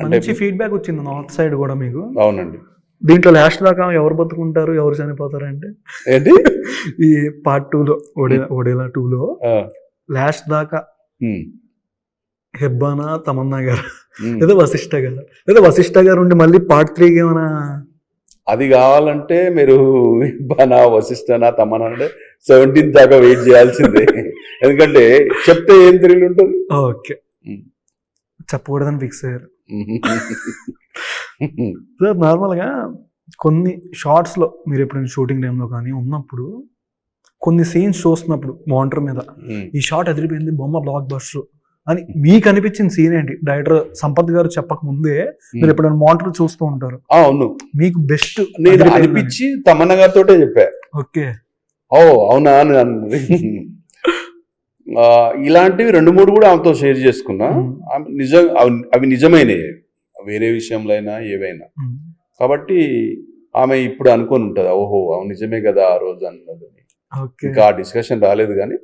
మంచి ఫీడ్బ్యాక్ వచ్చింది north side కూడా మీకు. అవునండి. దీంట్లో లాస్ట్ దాకా ఎవరు బతుకుంటారు ఎవరు చనిపోతారు అంటే ఏంటి ఈ పార్ట్ 2లో ఒడేలా 2లో లాస్ట్ దాకా హెబ్బానా తమన్నా గారు లేదా వశిష్ఠ గారు లేదా వశిష్ఠ గారు ఉండి మళ్ళీ పార్ట్ 3కి ఏమైనా అది కావాలంటే మీరు హెబ్బానా వశిష్ఠనా తమన్నా అంటే 17th దాకా వెయిట్ చేయాల్సిందే. ఎందుకంటే చెప్తే ఏం థ్రిల్ ఉంటుంది. ఓకే చెప్పకూడదని ఫిక్స్ అయ్యారు. సార్ నార్మల్గా కొన్ని షార్ట్స్లో మీరు ఎప్పుడైనా షూటింగ్ టైంలో కానీ ఉన్నప్పుడు కొన్ని సీన్స్ చూస్తున్నప్పుడు మానిటర్ మీద ఈ షార్ట్ ఎదిరిపోయింది బొమ్మ బ్లాక్ బస్టర్ అని మీకు అనిపించిన సీన్ ఏంటి? డైరెక్టర్ సంపత్ గారు చెప్పక ముందే మీరు ఎప్పుడైనా మానిటర్ చూస్తూ ఉంటారు. అవును, మీకు బెస్ట్ నేను అనిపించి తమన్నా గారితో చెప్పా. ఓకే ఓ అవునా అని అన్నది. ఇలాంటివి 2-3 కూడా ఆమెతో షేర్ చేసుకున్నా. నిజం అవి నిజమైనవి, వేరే విషయంలో అయినా ఏవైనా. కాబట్టి ఆమె ఇప్పుడు అనుకొని ఉంటుంది, ఓహో అవును నిజమే కదా ఆ రోజు అన్నది. ఇంకా ఆ డిస్కషన్ రాలేదు కానీ